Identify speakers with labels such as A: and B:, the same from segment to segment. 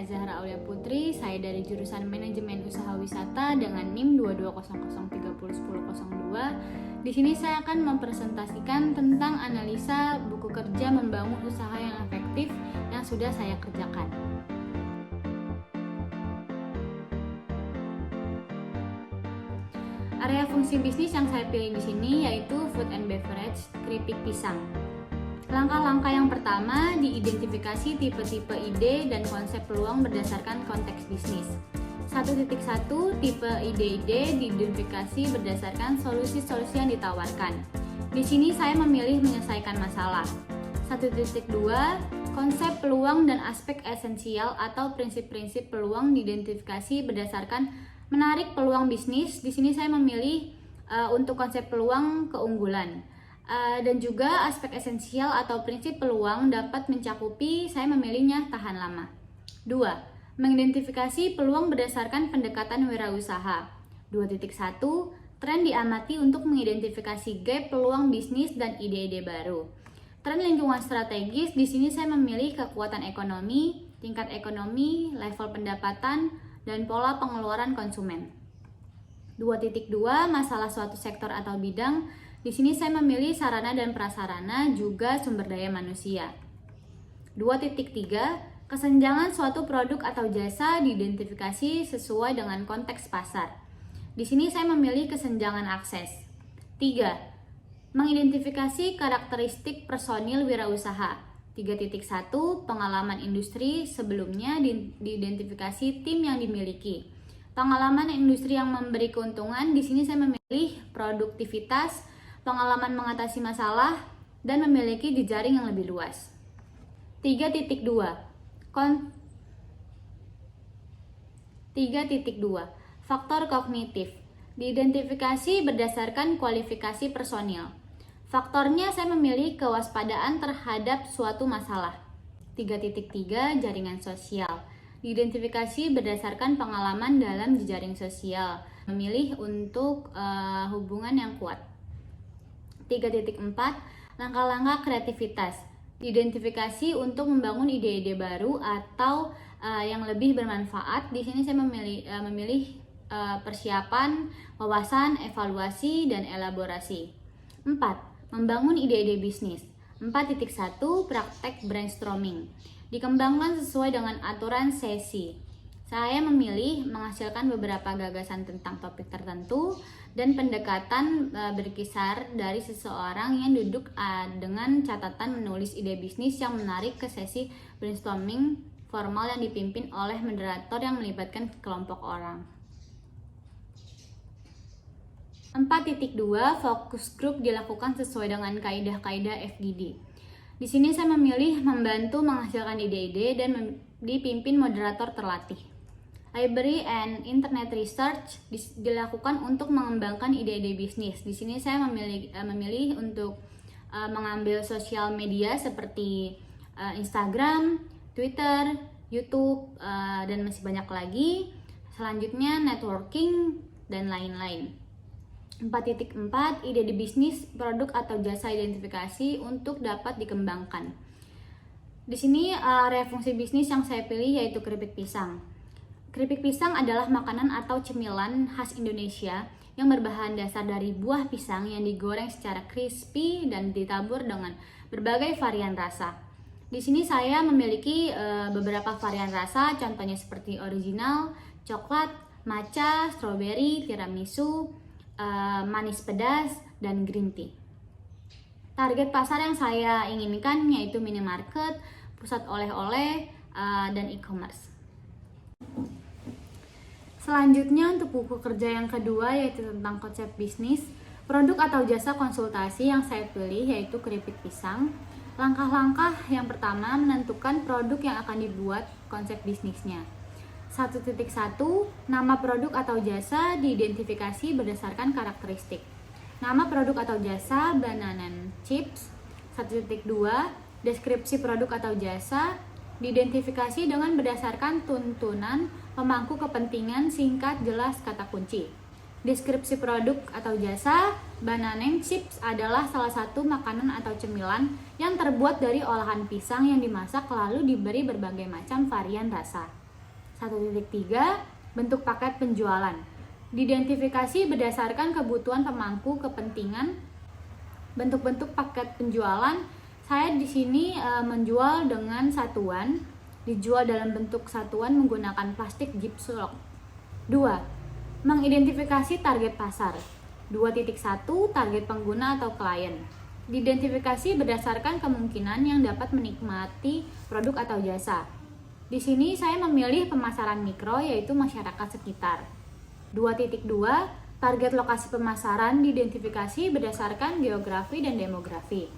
A: Azahra Aulia Putri. Saya dari jurusan Manajemen Usaha Wisata dengan NIM 2200301002. Di sini saya akan mempresentasikan tentang analisa buku kerja membangun usaha yang efektif yang sudah saya kerjakan. Area fungsi bisnis yang saya pilih di sini yaitu food and beverage, keripik pisang. Langkah-langkah yang pertama, diidentifikasi tipe-tipe ide dan konsep peluang berdasarkan konteks bisnis. 1.1 tipe ide-ide diidentifikasi berdasarkan solusi-solusi yang ditawarkan. Di sini saya memilih menyelesaikan masalah. 1.2 konsep peluang dan aspek esensial atau prinsip-prinsip peluang diidentifikasi berdasarkan menarik peluang bisnis. Di sini saya memilih untuk konsep peluang keunggulan. Dan juga aspek esensial atau prinsip peluang dapat mencakupi, saya memilihnya tahan lama. 2. Mengidentifikasi peluang berdasarkan pendekatan wirausaha. 2.1 tren diamati untuk mengidentifikasi gap peluang bisnis dan ide-ide baru. Tren lingkungan strategis, di sini saya memilih kekuatan ekonomi, tingkat ekonomi, level pendapatan, dan pola pengeluaran konsumen. 2.2 masalah suatu sektor atau bidang. Di sini saya memilih sarana dan prasarana juga sumber daya manusia. 2.3 kesenjangan suatu produk atau jasa diidentifikasi sesuai dengan konteks pasar. Di sini saya memilih kesenjangan akses. 3. Mengidentifikasi karakteristik personil wirausaha. 3.1 pengalaman industri sebelumnya diidentifikasi tim yang dimiliki. Pengalaman industri yang memberi keuntungan, di sini saya memilih produktivitas, pengalaman mengatasi masalah, dan memiliki jejaring yang lebih luas. 3.2 faktor kognitif diidentifikasi berdasarkan kualifikasi personil. Faktornya saya memilih kewaspadaan terhadap suatu masalah. 3.3 jaringan sosial diidentifikasi berdasarkan pengalaman dalam jejaring sosial, memilih untuk hubungan yang kuat. 3.4 langkah-langkah kreativitas diidentifikasi untuk membangun ide-ide baru atau yang lebih bermanfaat. Di sini saya memilih persiapan, wawasan, evaluasi, dan elaborasi. 4. Membangun ide-ide bisnis. 4.1 praktek brainstorming dikembangkan sesuai dengan aturan sesi. Saya memilih menghasilkan beberapa gagasan tentang topik tertentu dan pendekatan berkisar dari seseorang yang duduk dengan catatan menulis ide bisnis yang menarik ke sesi brainstorming formal yang dipimpin oleh moderator yang melibatkan kelompok orang. 4.2 fokus group dilakukan sesuai dengan kaidah-kaidah FGD. Di sini saya memilih membantu menghasilkan ide-ide dan dipimpin moderator terlatih. Library and Internet Research dilakukan untuk mengembangkan ide-ide bisnis. Di sini saya memilih untuk mengambil sosial media seperti Instagram, Twitter, YouTube, dan masih banyak lagi. Selanjutnya networking dan lain-lain. 4.4 ide-ide bisnis, produk atau jasa identifikasi untuk dapat dikembangkan. Di sini area fungsi bisnis yang saya pilih yaitu keripik pisang. Keripik pisang adalah makanan atau cemilan khas Indonesia yang berbahan dasar dari buah pisang yang digoreng secara crispy dan ditabur dengan berbagai varian rasa. Di sini saya memiliki beberapa varian rasa, contohnya seperti original, coklat, matcha, strawberry, tiramisu, manis pedas, dan green tea. Target pasar yang saya inginkan yaitu minimarket, pusat oleh-oleh, dan e-commerce. Selanjutnya untuk buku kerja yang kedua yaitu tentang konsep bisnis, produk atau jasa konsultasi yang saya pilih yaitu keripik pisang. Langkah-langkah yang pertama menentukan produk yang akan dibuat, konsep bisnisnya. 1.1 nama produk atau jasa diidentifikasi berdasarkan karakteristik. Nama produk atau jasa banana chips. 1.2 deskripsi produk atau jasa diidentifikasi dengan berdasarkan tuntunan pemangku kepentingan singkat, jelas, kata kunci. Deskripsi produk atau jasa, banana chips adalah salah satu makanan atau cemilan yang terbuat dari olahan pisang yang dimasak lalu diberi berbagai macam varian rasa. 1.3 Bentuk paket penjualan. Diidentifikasi berdasarkan kebutuhan pemangku kepentingan. Bentuk-bentuk paket penjualan, saya di sini menjual dengan satuan, dijual dalam bentuk satuan menggunakan plastik gypsum. 2. Mengidentifikasi target pasar. 2.1 Target pengguna atau klien. Diidentifikasi berdasarkan kemungkinan yang dapat menikmati produk atau jasa. Di sini saya memilih pemasaran mikro, yaitu masyarakat sekitar. 2.2 Target lokasi pemasaran diidentifikasi berdasarkan geografi dan demografi.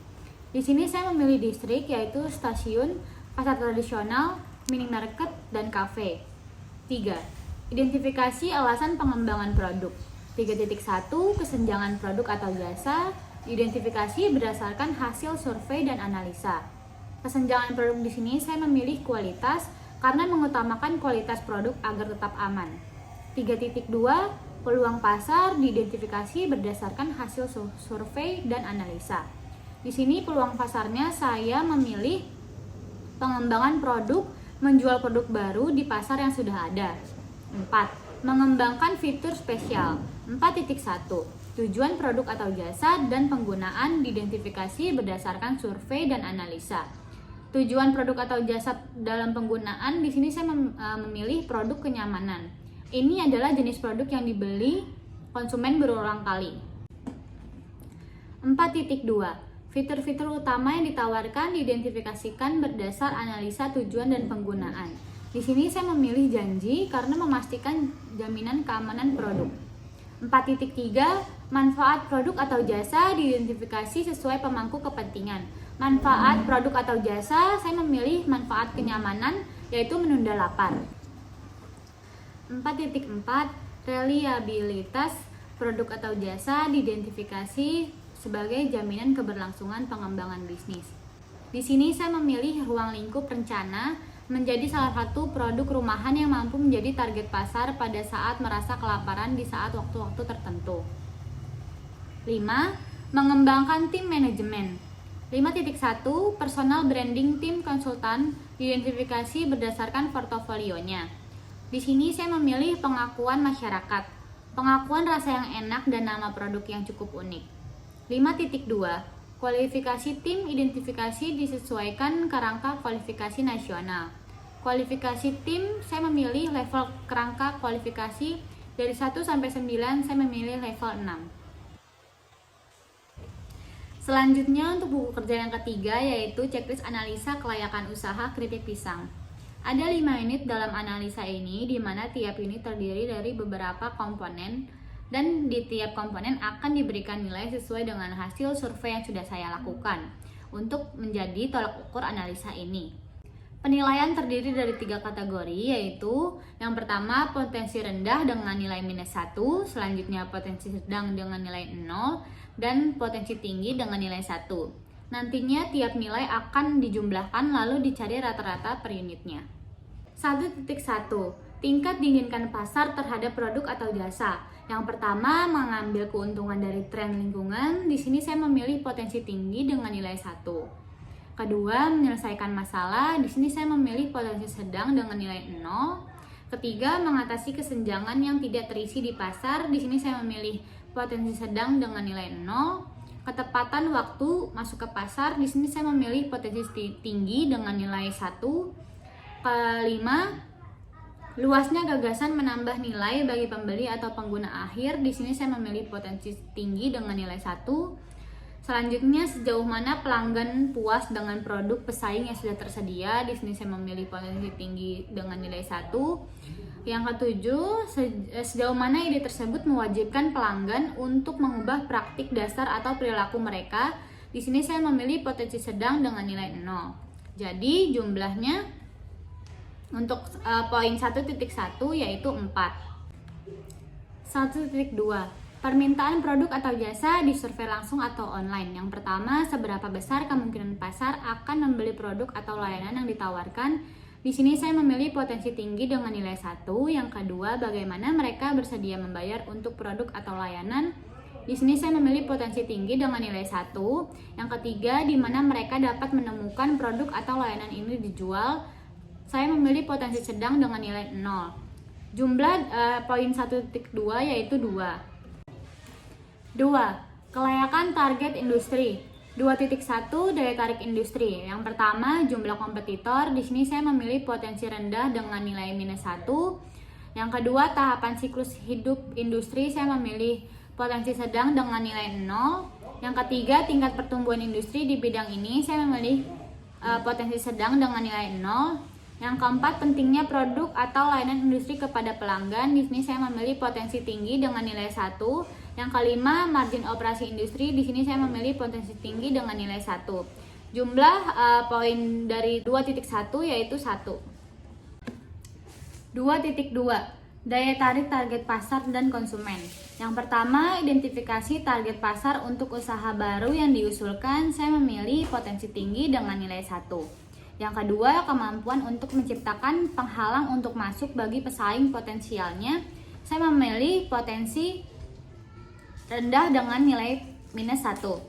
A: Di sini saya memilih distrik, yaitu stasiun, pasar tradisional, minimarket, dan kafe. 3. Identifikasi alasan pengembangan produk. 3.1 Kesenjangan produk atau jasa. Identifikasi berdasarkan hasil survei dan analisa. Kesenjangan produk di sini saya memilih kualitas karena mengutamakan kualitas produk agar tetap aman. 3.2 Peluang pasar diidentifikasi berdasarkan hasil survei dan analisa. Di sini peluang pasarnya saya memilih pengembangan produk, menjual produk baru di pasar yang sudah ada. 4. Mengembangkan fitur spesial. 4.1 Tujuan produk atau jasa dan penggunaan diidentifikasi berdasarkan survei dan analisa. Tujuan produk atau jasa dalam penggunaan, di sini saya memilih produk kenyamanan. Ini adalah jenis produk yang dibeli konsumen berulang kali. 4.2 Fitur-fitur utama yang ditawarkan diidentifikasikan berdasar analisa tujuan dan penggunaan. Di sini saya memilih janji karena memastikan jaminan keamanan produk. 4.3 Manfaat produk atau jasa diidentifikasi sesuai pemangku kepentingan. Manfaat produk atau jasa, saya memilih manfaat kenyamanan, yaitu menunda lapar. 4.4 Reliabilitas produk atau jasa diidentifikasi sebagai jaminan keberlangsungan pengembangan bisnis. Di sini saya memilih ruang lingkup rencana menjadi salah satu produk rumahan yang mampu menjadi target pasar pada saat merasa kelaparan di saat waktu-waktu tertentu. 5. Mengembangkan tim manajemen. 5.1 Personal branding tim konsultan diidentifikasi berdasarkan portofolionya. Di sini saya memilih pengakuan masyarakat, pengakuan rasa yang enak dan nama produk yang cukup unik. 5.2 Kualifikasi tim identifikasi disesuaikan kerangka kualifikasi nasional. Kualifikasi tim saya memilih level kerangka kualifikasi dari 1 sampai 9, saya memilih level 6. Selanjutnya untuk buku kerja yang ketiga, yaitu checklist analisa kelayakan usaha keripik pisang. Ada 5 unit dalam analisa ini, di mana tiap unit terdiri dari beberapa komponen dan di tiap komponen akan diberikan nilai sesuai dengan hasil survei yang sudah saya lakukan untuk menjadi tolak ukur analisa ini. Penilaian terdiri dari 3 kategori, yaitu yang pertama potensi rendah dengan nilai -1, selanjutnya potensi sedang dengan nilai 0, dan potensi tinggi dengan nilai 1. Nantinya tiap nilai akan dijumlahkan lalu dicari rata-rata per unitnya. 1.1 Tingkat diinginkan pasar terhadap produk atau jasa. Yang pertama, mengambil keuntungan dari tren lingkungan. Di sini saya memilih potensi tinggi dengan nilai 1. Kedua, menyelesaikan masalah. Di sini saya memilih potensi sedang dengan nilai 0. Ketiga, mengatasi kesenjangan yang tidak terisi di pasar. Di sini saya memilih potensi sedang dengan nilai 0. Ketepatan waktu masuk ke pasar. Di sini saya memilih potensi tinggi dengan nilai 1. Kelima, luasnya gagasan menambah nilai bagi pembeli atau pengguna akhir. Di sini saya memilih potensi tinggi dengan nilai 1. Selanjutnya, sejauh mana pelanggan puas dengan produk pesaing yang sudah tersedia. Di sini saya memilih potensi tinggi dengan nilai 1. Yang ketujuh, sejauh mana ide tersebut mewajibkan pelanggan untuk mengubah praktik dasar atau perilaku mereka. Di sini saya memilih potensi sedang dengan nilai 0. Jadi jumlahnya untuk poin 1.1 yaitu 4. 1.2 Permintaan produk atau jasa disurvei langsung atau online. Yang pertama, seberapa besar kemungkinan pasar akan membeli produk atau layanan yang ditawarkan. Di sini saya memilih potensi tinggi dengan nilai 1. Yang kedua, bagaimana mereka bersedia membayar untuk produk atau layanan. Di sini saya memilih potensi tinggi dengan nilai 1. Yang ketiga, di mana mereka dapat menemukan produk atau layanan ini dijual. saya memilih potensi sedang dengan nilai 0. Jumlah poin 1.2 yaitu 2. 2. Kelayakan target industri. 2.1 daya tarik industri. Yang pertama, jumlah kompetitor. Di sini saya memilih potensi rendah dengan nilai -1. Yang kedua, tahapan siklus hidup industri. Saya memilih potensi sedang dengan nilai 0. Yang ketiga, tingkat pertumbuhan industri di bidang ini. Saya memilih potensi sedang dengan nilai 0. Yang keempat, pentingnya produk atau layanan industri kepada pelanggan. Di sini saya memilih potensi tinggi dengan nilai 1. Yang kelima, margin operasi industri. Di sini saya memilih potensi tinggi dengan nilai 1. Jumlah poin dari 2.1 yaitu 1. 2.2 daya tarik target pasar dan konsumen. Yang pertama, identifikasi target pasar untuk usaha baru yang diusulkan. Saya memilih potensi tinggi dengan nilai 1. Yang kedua, kemampuan untuk menciptakan penghalang untuk masuk bagi pesaing potensialnya. Saya memilih potensi rendah dengan nilai -1.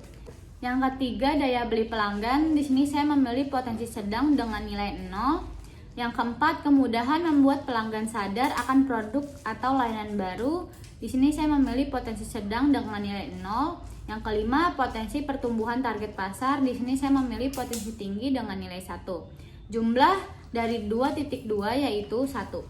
A: Yang ketiga, daya beli pelanggan. Di sini saya memilih potensi sedang dengan nilai 0. Yang keempat, kemudahan membuat pelanggan sadar akan produk atau layanan baru. Di sini saya memilih potensi sedang dengan nilai 0. Yang kelima, potensi pertumbuhan target pasar. Di sini saya memilih potensi tinggi dengan nilai 1. Jumlah dari 2.2 yaitu 1.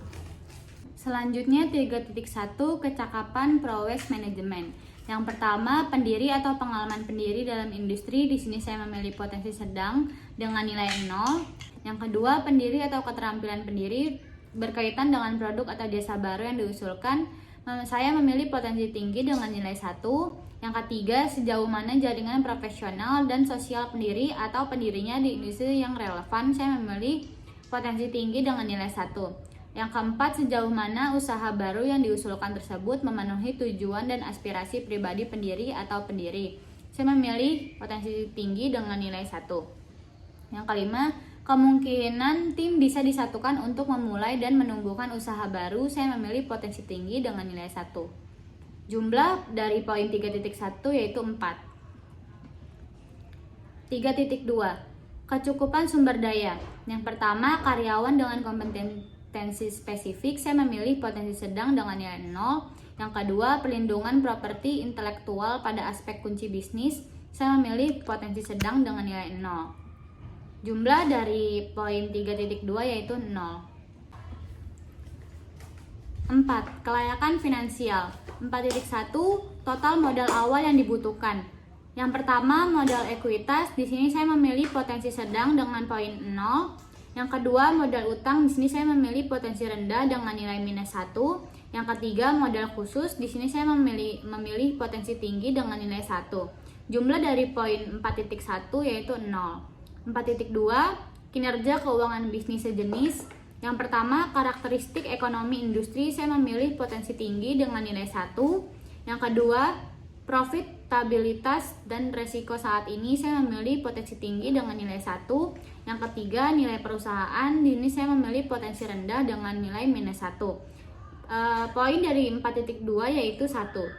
A: Selanjutnya 3.1 kecakapan prowess manajemen. Yang pertama, pendiri atau pengalaman pendiri dalam industri. Di sini saya memilih potensi sedang dengan nilai 0. Yang kedua, pendiri atau keterampilan pendiri berkaitan dengan produk atau jasa baru yang diusulkan. Saya memilih potensi tinggi dengan nilai 1. Yang ketiga, sejauh mana jaringan profesional dan sosial pendiri atau pendirinya di industri yang relevan. Saya memilih potensi tinggi dengan nilai 1. Yang keempat, sejauh mana usaha baru yang diusulkan tersebut memenuhi tujuan dan aspirasi pribadi pendiri atau pendiri. Saya memilih potensi tinggi dengan nilai 1. Yang kelima, kemungkinan tim bisa disatukan untuk memulai dan menumbuhkan usaha baru. Saya memilih potensi tinggi dengan nilai 1. Jumlah dari poin 3.1 yaitu 4. 3.2 kecukupan sumber daya. Yang pertama, karyawan dengan kompetensi spesifik. Saya memilih potensi sedang dengan nilai 0. Yang kedua, perlindungan properti intelektual pada aspek kunci bisnis. Saya memilih potensi sedang dengan nilai 0. Jumlah dari poin 3.2 yaitu 0. 4. Kelayakan finansial. 4.1 total modal awal yang dibutuhkan. Yang pertama, modal ekuitas. Di sini saya memilih potensi sedang dengan poin 0. Yang kedua, modal utang. Di sini saya memilih potensi rendah dengan nilai -1. Yang ketiga, modal khusus. Di sini saya memilih potensi tinggi dengan nilai 1. Jumlah dari poin 4.1 yaitu 0. 4.2 kinerja keuangan bisnis sejenis. Yang pertama, karakteristik ekonomi industri. Saya memilih potensi tinggi dengan nilai 1. Yang kedua, profitabilitas dan resiko saat ini. Saya memilih potensi tinggi dengan nilai 1. Yang ketiga, nilai perusahaan. Di sini saya memilih potensi rendah dengan nilai -1. Poin dari 4.2 yaitu 1.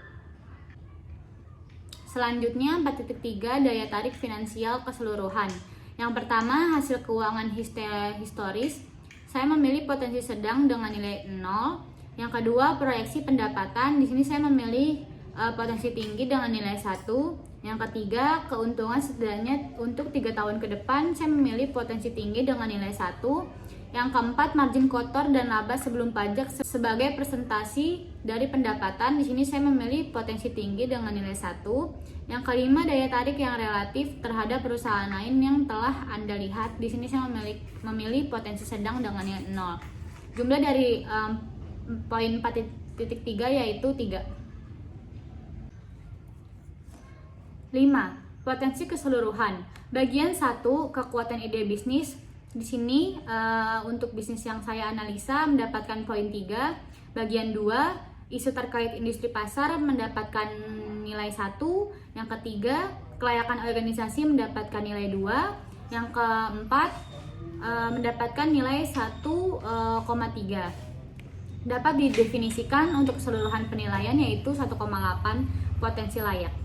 A: Selanjutnya 4.3 daya tarik finansial keseluruhan. Yang pertama, hasil keuangan historis. Saya memilih potensi sedang dengan nilai 0. Yang kedua, proyeksi pendapatan. Di sini saya memilih potensi tinggi dengan nilai 1. Yang ketiga, keuntungan setidaknya untuk 3 tahun ke depan. Saya memilih potensi tinggi dengan nilai 1. Yang keempat, margin kotor dan laba sebelum pajak sebagai presentasi dari pendapatan. Di sini saya memilih potensi tinggi dengan nilai 1. Yang kelima, daya tarik yang relatif terhadap perusahaan lain yang telah Anda lihat. Di sini saya memilih potensi sedang dengan nilai 0. Jumlah dari poin 4.3 yaitu 3. 5. Potensi keseluruhan. Bagian 1, kekuatan ide bisnis. Di sini untuk bisnis yang saya analisa mendapatkan poin 3. Bagian 2, isu terkait industri pasar mendapatkan nilai 1. Yang ketiga, kelayakan organisasi mendapatkan nilai 2. Yang keempat, mendapatkan nilai 1,3. Dapat didefinisikan untuk keseluruhan penilaian yaitu 1,8 potensi layak.